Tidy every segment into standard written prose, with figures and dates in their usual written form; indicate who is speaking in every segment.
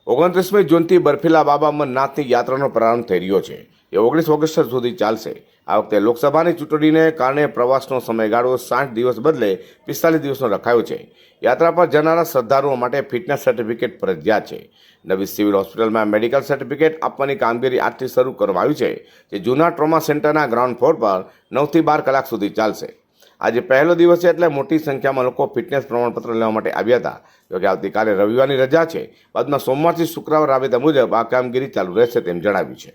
Speaker 1: 29મી જૂનથી બર્ફીલા બાબા અમરનાથની યાત્રાનો પ્રારંભ થઈ રહ્યો છે, જે 19 ઓગસ્ટ સુધી ચાલશે। આ વખતે લોકસભાની ચૂંટણીને કારણે પ્રવાસનો સમયગાળો 60 દિવસ બદલે 45 દિવસનો રખાયો છે। યાત્રા પર જનારા શ્રદ્ધાળુઓ માટે ફિટનેસ સર્ટિફિકેટ ફરજિયાત છે। નવી સિવિલ હોસ્પિટલમાં મેડિકલ સર્ટિફિકેટ આપવાની કામગીરી આજથી શરૂ કરવામાં આવી છે, જે જૂના ટ્રોમા સેન્ટરના ગ્રાઉન્ડ ફ્લોર પર 9 થી 12 કલાક સુધી ચાલશે। આજે પહેલો દિવસ છે, એટલે મોટી સંખ્યામાં લોકો ફિટનેસ પ્રમાણપત્ર લેવા માટે આવ્યા હતા। જોકે આવતીકાલે રવિવારની રજા છે, બાદમાં સોમવારથી શુક્રવાર રાબેતા મુજબ આ કામગીરી ચાલુ રહેશે તેમ જણાવ્યું છે।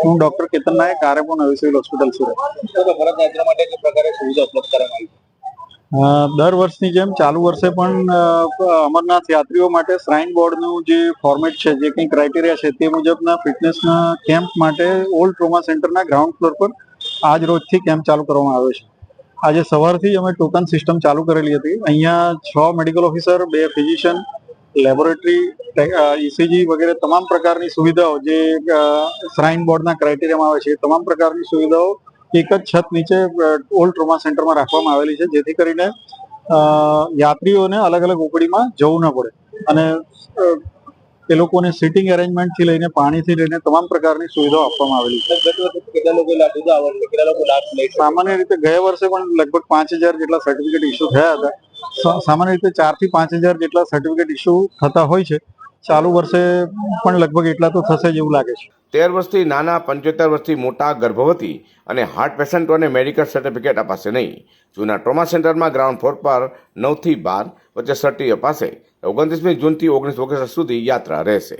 Speaker 2: હું ડોક્ટર કેતન નાયક, આરએમઓ નવી સિવિલ હોસ્પિટલ સુરત।
Speaker 3: ભરતયાત્રા માટે કઈ પ્રકારે સુવિધા ઉપલબ્ધ કરવામાં આવી?
Speaker 2: દર વર્ષની જેમ ચાલુ વર્ષે પણ અમરનાથ યાત્રીઓ માટે શ્રાઇન બોર્ડનું જે ફોર્મેટ છે, જે કંઈ ક્રાઇટેરિયા છે, તે મુજબના ફિટનેસના કેમ્પ માટે ઓલ્ડ ટ્રોમા સેન્ટરના ગ્રાઉન્ડ ફ્લોર પર આજ રોજથી કેમ્પ ચાલુ કરવામાં આવ્યો છે। આજે સવારથી અમે ટોકન સિસ્ટમ ચાલુ કરેલી હતી। અહીંયા 6 medical officer, 2 physician, laboratory, ECG વગેરે તમામ પ્રકારની સુવિધાઓ જે શ્રાઇન બોર્ડના ક્રાઇટેરિયામાં આવે છે, એ તમામ પ્રકારની સુવિધાઓ એક જ છત નીચે ઓલ્ડ ટ્રોમા સેન્ટરમાં રાખવામાં આવેલી છે, જેથી કરીને યાત્રીઓને અલગ અલગ ઓપીડીમાં જવું ન પડે અને એ લોકોને સિટિંગ અરેન્જમેન્ટથી લઈને પાણીથી લઈને તમામ પ્રકારની સુવિધાઓ આપવામાં આવેલી છે।
Speaker 3: કેટલા લોકો લાભ લીધો? આ વર્ષે કેટલા લોકો લાભ લઈ?
Speaker 2: સામાન્ય રીતે ગયા વર્ષે પણ લગભગ 5000 જેટલા સર્ટિફિકેટ ઇસ્યુ થયા હતા। સામાન્ય રીતે 4 થી 5000 જેટલા સર્ટિફિકેટ ઇસ્યુ થતા હોય છે। ચાલુ વર્ષે પણ લગભગ એટલા તો થશે જ એવું લાગે છે।
Speaker 1: 13 વર્ષથી નાના, 75 વર્ષથી મોટા, ગર્ભવતી અને હાર્ટ પેશન્ટોને મેડિકલ સર્ટિફિકેટ અપાશે નહીં। જૂના ટ્રોમા સેન્ટરમાં ગ્રાઉન્ડ ફ્લોર પર 9 થી 12 વચ્ચે સર્ટી અપાશે। 29મી જૂનથી 19 ઓગસ્ટ સુધી યાત્રા રહેશે।